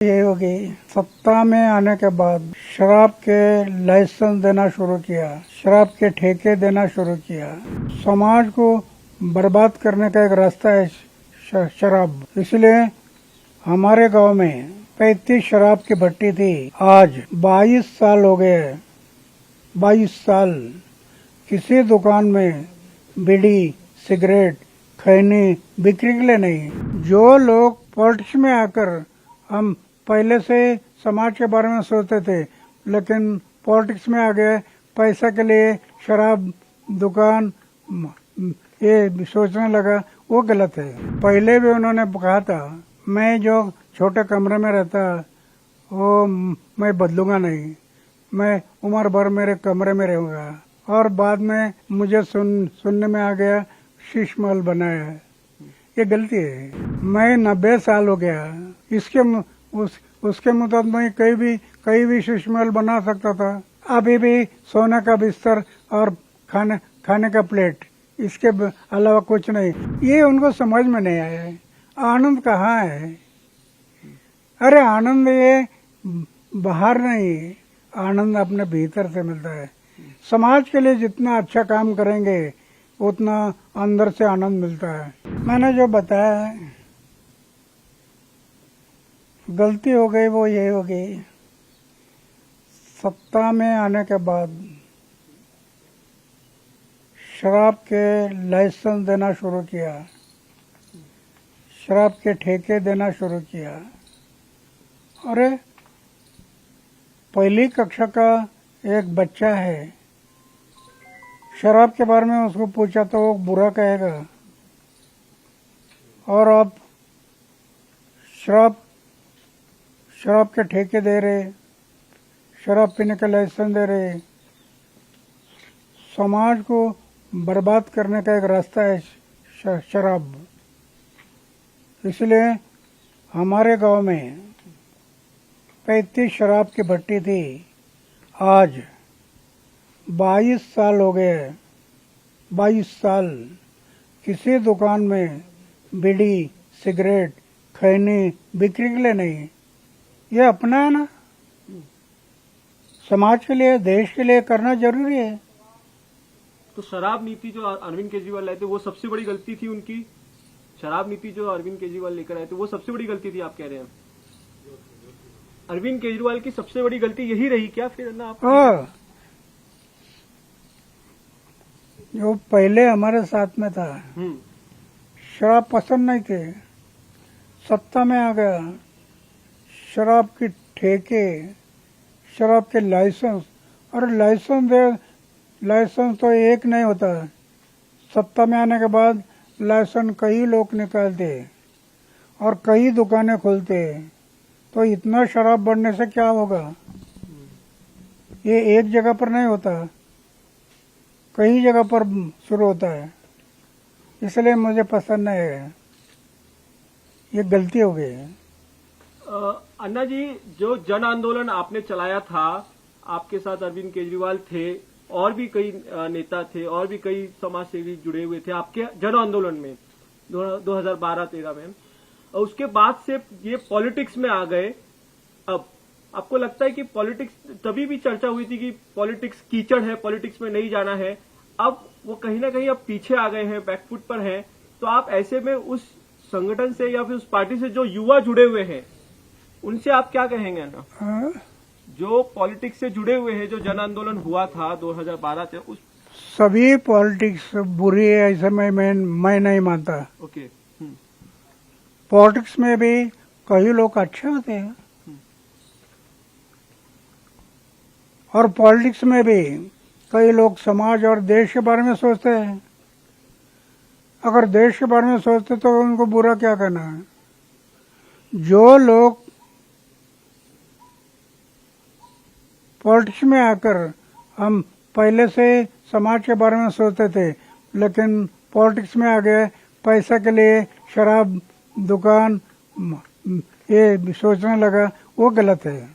ये होगी सत्ता में आने के बाद शराब के लाइसेंस देना शुरू किया, शराब के ठेके देना शुरू किया। समाज को बर्बाद करने का एक रास्ता है शराब। इसलिए हमारे गांव में 35 शराब की भट्टी थी, आज 22 साल हो गए। 22 साल किसी दुकान में बीड़ी, सिगरेट, खैनी बिक्री के लिए नहीं। जो लोग पॉलिटिक्स में आकर, हम पहले से समाज के बारे में सोचते थे, लेकिन पॉलिटिक्स में आ गए, पैसा के लिए शराब दुकान ये सोचने लगा, वो गलत है। पहले भी उन्होंने कहा था, मैं जो छोटे कमरे में रहता वो मैं बदलूंगा नहीं, मैं उम्र भर मेरे कमरे में रहूंगा। और बाद में मुझे सुनने में आ गया शीश महल बनाया है, ये गलती है। मैं 90 साल हो गया, उसके मुताबिक मैं कहीं भी शीश महल बना सकता था। अभी भी सोने का बिस्तर और खाने का प्लेट, इसके अलावा कुछ नहीं। ये उनको समझ में नहीं आया है। आनंद कहाँ है? अरे आनंद ये बाहर नहीं, आनंद अपने भीतर से मिलता है। समाज के लिए जितना अच्छा काम करेंगे उतना अंदर से आनंद मिलता है। मैंने जो बताया है, गलती हो गई वो ये हो गई, सत्ता में आने के बाद शराब के लाइसेंस देना शुरू किया, शराब के ठेके देना शुरू किया। अरे पहली कक्षा का एक बच्चा है, शराब के बारे में उसको पूछा तो वो बुरा कहेगा। और अब शराब के ठेके दे रहे, शराब पीने का लाइसेंस दे रहे। समाज को बर्बाद करने का एक रास्ता है शराब। इसलिए हमारे गांव में 35 शराब की भट्टी थी, आज 22 साल हो गए। 22 साल किसी दुकान में बीड़ी, सिगरेट, खैनी बिक्री के लिए नहीं। ये अपना है ना, समाज के लिए, देश के लिए करना जरूरी है। तो शराब नीति जो अरविंद केजरीवाल लाए थे वो सबसे बड़ी गलती थी उनकी। शराब नीति जो अरविंद केजरीवाल लेकर आए थे वो सबसे बड़ी गलती थी, आप कह रहे हैं? अरविंद केजरीवाल की सबसे बड़ी गलती यही रही क्या फिर ना आप? जो पहले हमारे साथ में था, शराब पसंद नहीं थे, सत्ता में आ गया, शराब के ठेके, शराब के लाइसेंस। और लाइसेंस तो एक नहीं होता। सत्ता में आने के बाद लाइसेंस कई लोग निकालते और कई दुकानें खोलते, तो इतना शराब बढ़ने से क्या होगा? ये एक जगह पर नहीं होता, कई जगह पर शुरू होता है। इसलिए मुझे पसंद नहीं है, ये गलती हो गई है। अन्ना जी, जो जन आंदोलन आपने चलाया था, आपके साथ अरविंद केजरीवाल थे, और भी कई नेता थे, और भी कई समाज सेवी जुड़े हुए थे आपके जन आंदोलन में 2012-13 में। उसके बाद से ये पॉलिटिक्स में आ गए। अब आपको लगता है कि पॉलिटिक्स, तभी भी चर्चा हुई थी कि पॉलिटिक्स कीचड़ है, पॉलिटिक्स में नहीं जाना है, अब वो कहीं ना कहीं अब पीछे आ गए हैं, बैकफुट पर हैं। तो आप ऐसे में उस संगठन से या फिर उस पार्टी से जो युवा जुड़े हुए हैं, उनसे आप क्या कहेंगे ना? जो पॉलिटिक्स से जुड़े हुए हैं, जो जन आंदोलन हुआ था 2012 से, उस सभी पॉलिटिक्स बुरी है ऐसे मैं नहीं मानता। ओके। पॉलिटिक्स में भी कई लोग अच्छे होते हैं, और पॉलिटिक्स में भी कई लोग समाज और देश के बारे में सोचते हैं। अगर देश के बारे में सोचते तो उनको बुरा क्या कहना है? जो लोग पॉलिटिक्स में आकर, हम पहले से समाज के बारे में सोचते थे, लेकिन पॉलिटिक्स में आ गए, पैसा के लिए शराब दुकान ये सोचने लगा, वो गलत है।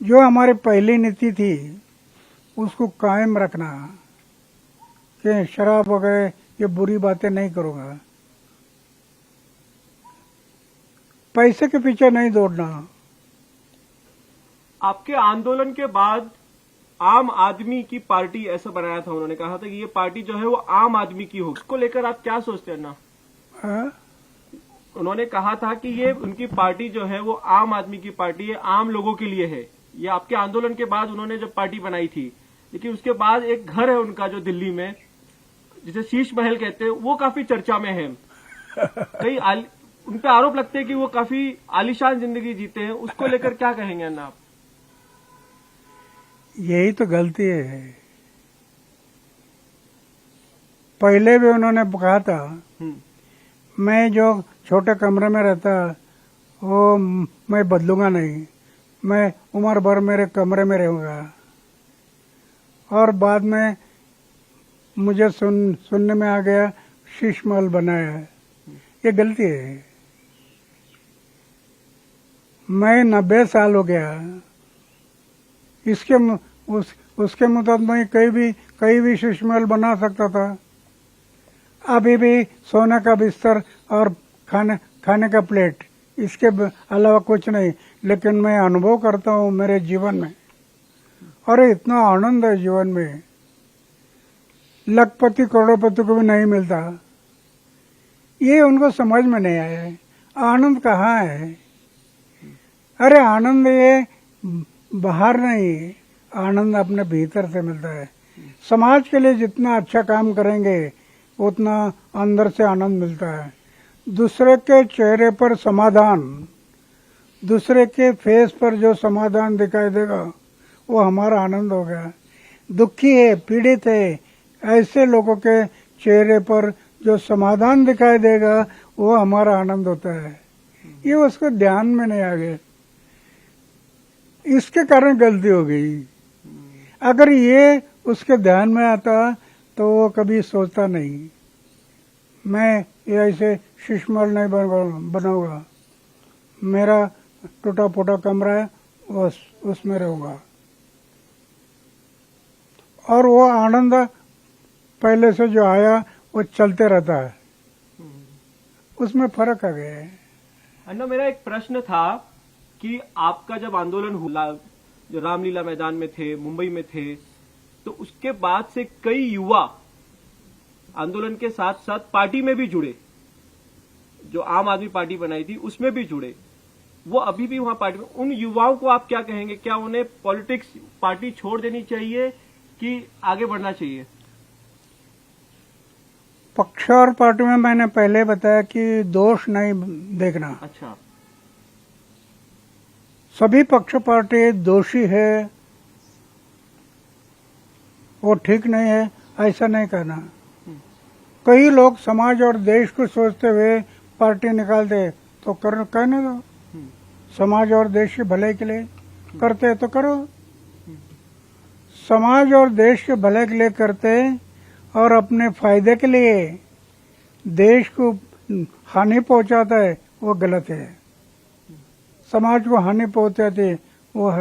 जो हमारी पहली नीति थी उसको कायम रखना, कि शराब वगैरह ये बुरी बातें नहीं करूंगा। पैसे के पीछे नहीं दौड़ना। आपके आंदोलन के बाद आम आदमी की पार्टी ऐसा बनाया था, उन्होंने कहा था कि ये पार्टी जो है वो आम आदमी की हो, उसको लेकर आप क्या सोचते हैं ना? हाँ? उन्होंने कहा था कि ये उनकी पार्टी जो है वो आम आदमी की पार्टी है, आम लोगों के लिए है। ये आपके आंदोलन के बाद उन्होंने जब पार्टी बनाई थी, लेकिन उसके बाद एक घर है उनका जो दिल्ली में, जिसे शीश महल कहते हैं, वो काफी चर्चा में है। कई उन पे आरोप लगते हैं कि वो काफी आलीशान जिंदगी जीते हैं, उसको लेकर क्या कहेंगे अन्ना आप? यही तो गलती है। पहले भी उन्होंने कहा था मैं जो छोटे कमरे में रहता वो मैं बदलूंगा नहीं, मैं उम्र भर मेरे कमरे में रहूंगा। और बाद में मुझे सुनने में आ गया शीश महल बनाया है। ये गलती है। मैं 90 साल हो गया, उसके मुताबिक मैं कहीं भी शीश महल बना सकता था। अभी भी सोने का बिस्तर और खाने का प्लेट, इसके अलावा कुछ नहीं। लेकिन मैं अनुभव करता हूँ मेरे जीवन में, और इतना आनंद है जीवन में, लखपति करोड़पति को भी नहीं मिलता। ये उनको समझ में नहीं आया है। आनंद कहाँ है? अरे आनंद ये बाहर नहीं, आनंद अपने भीतर से मिलता है। समाज के लिए जितना अच्छा काम करेंगे उतना अंदर से आनंद मिलता है। दूसरे के चेहरे पर समाधान, दूसरे के फेस पर जो समाधान दिखाई देगा वो हमारा आनंद हो गया। दुखी है, पीड़ित है, ऐसे लोगों के चेहरे पर जो समाधान दिखाई देगा वो हमारा आनंद होता है। ये उसको ध्यान में नहीं आ गया, इसके कारण गलती हो गई। अगर ये उसके ध्यान में आता तो वो कभी सोचता नहीं मैं ये ऐसे शीश महल नहीं बनाऊंगा, मेरा टूटा फूटा कमरा है उसमें रहूंगा। और वो आनंद पहले से जो आया वो चलते रहता है, उसमें फर्क आ गया है। अन्ना, मेरा एक प्रश्न था कि आपका जब आंदोलन हुआ, जो रामलीला मैदान में थे, मुंबई में थे, तो उसके बाद से कई युवा आंदोलन के साथ साथ पार्टी में भी जुड़े, जो आम आदमी पार्टी बनाई थी उसमें भी जुड़े। वो अभी भी वहां पार्टी में, उन युवाओं को आप क्या कहेंगे? क्या उन्हें पॉलिटिक्स पार्टी छोड़ देनी चाहिए कि आगे बढ़ना चाहिए? पक्ष और पार्टी में मैंने पहले बताया कि दोष नहीं देखना। अच्छा, सभी पक्ष पार्टी दोषी है, वो ठीक नहीं है, ऐसा नहीं कहना। कई लोग समाज और देश को सोचते हुए पार्टी निकालते तो कहने दो, समाज और देश के भले के लिए करते तो करो। समाज और देश के भले के लिए करते और अपने फायदे के लिए देश को हानि पहुंचाता है, वो गलत है। समाज को हानि पहुंचाते वो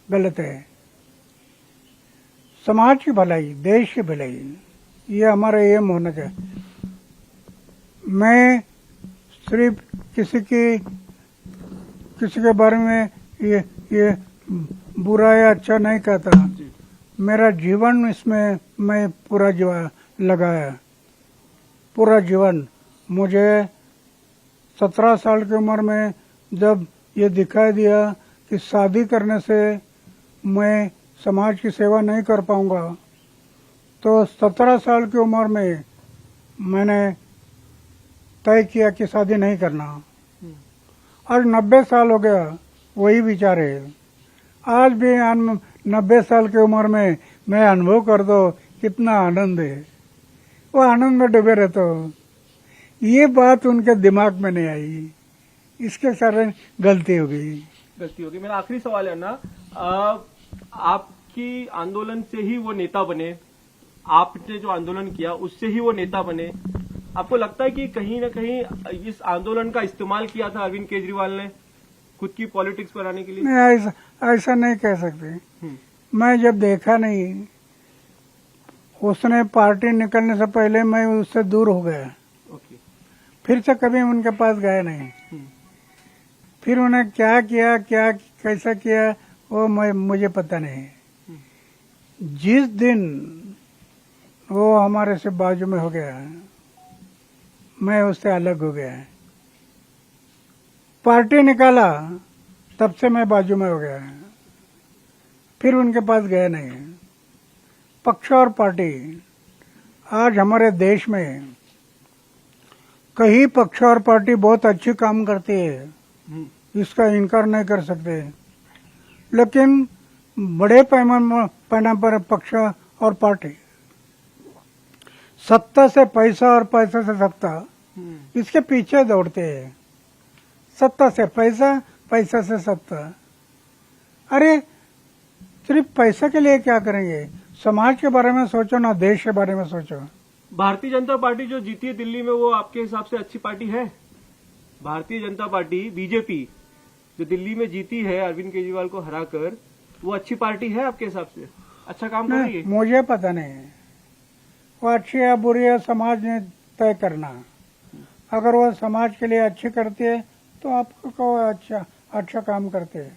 गलत है। समाज की भलाई, देश की भलाई, ये हमारा एम होना चाहिए। मैं सिर्फ किसी के बारे में ये बुरा या अच्छा नहीं कहता। मेरा जीवन इसमें मैं पूरा लगाया, पूरा जीवन। मुझे 17 साल की उम्र में जब ये दिखाई दिया कि शादी करने से मैं समाज की सेवा नहीं कर पाऊंगा, तो 17 साल की उम्र में मैंने तय किया कि शादी नहीं करना। आज 90 साल हो गया, वही विचार है। आज भी 90 साल की उम्र में मैं अनुभव कर दो कितना आनंद है, वो आनंद में डूबे रहते हो। ये बात उनके दिमाग में नहीं आई, इसके कारण गलती हो गई। मेरा आखिरी सवाल है ना, आपकी आंदोलन से ही वो नेता बने, आपने जो आंदोलन किया उससे ही वो नेता बने। आपको लगता है कि कहीं ना कहीं इस आंदोलन का इस्तेमाल किया था अरविंद केजरीवाल ने खुद की पॉलिटिक्स बनाने के लिए? नहीं, ऐसा नहीं कह सकते। मैं जब देखा नहीं, उसने पार्टी निकलने से पहले मैं उससे दूर हो गया। ओके। फिर से कभी उनके पास गया नहीं। फिर उन्हें क्या किया, क्या कैसा किया, वो मुझे पता नहीं। जिस दिन वो हमारे से बाजू में हो गया, मैं उससे अलग हो गया। पार्टी निकाला, तब से मैं बाजू में हो गया, फिर उनके पास गया नहीं। पक्ष और पार्टी, आज हमारे देश में कई पक्ष और पार्टी बहुत अच्छी काम करती है, इसका इनकार नहीं कर सकते, लेकिन बड़े पैमाने पर पक्ष और पार्टी सत्ता से पैसा और पैसा से सत्ता, इसके पीछे दौड़ते हैं। सत्ता से पैसा, पैसा से सत्ता। अरे सिर्फ पैसा के लिए क्या करेंगे? समाज के बारे में सोचो ना, देश के बारे में सोचो। भारतीय जनता पार्टी जो जीती है दिल्ली में, वो आपके हिसाब से अच्छी पार्टी है? भारतीय जनता पार्टी बीजेपी जो दिल्ली में जीती है अरविंद केजरीवाल को हराकर, वो अच्छी पार्टी है आपके हिसाब से? अच्छा काम कर रही है? मुझे पता नहीं वो अच्छी है बुरी है, समाज ने तय करना। अगर वो समाज के लिए अच्छी करती है तो आपको कहो अच्छा काम करते हैं।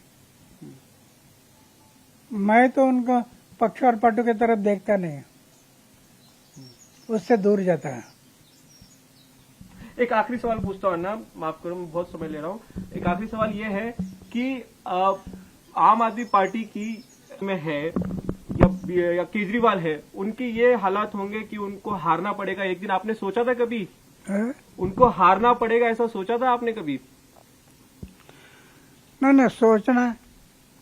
मैं तो उनका पक्ष और पार्टी की तरफ देखता नहीं, उससे दूर जाता है। एक आखिरी सवाल पूछता हूँ ना, माफ करो मैं बहुत समय ले रहा हूँ। एक आखिरी सवाल ये है कि आम आदमी पार्टी की में है या केजरीवाल है, उनकी ये हालात होंगे कि उनको हारना पड़ेगा एक दिन? आपने सोचा था कभी उनको हारना पड़ेगा, ऐसा सोचा था आपने कभी? नहीं, सोचना।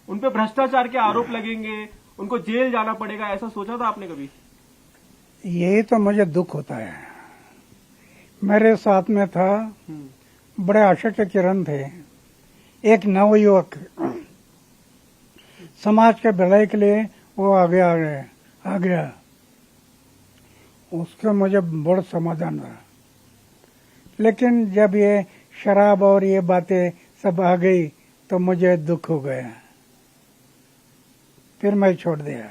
उन पे भ्रष्टाचार के आरोप लगेंगे, उनको जेल जाना पड़ेगा, ऐसा सोचा था आपने कभी? यही तो मुझे दुख होता है। मेरे साथ में था, बड़े आशा के किरण थे, एक नवयुवक, समाज के भलाई के लिए वो आगे आ गया। उसका मुझे बड़ा समाधान रहा। लेकिन जब ये शराब और ये बातें सब आ गई तो मुझे दुख हो गया, फिर मैं छोड़ दिया।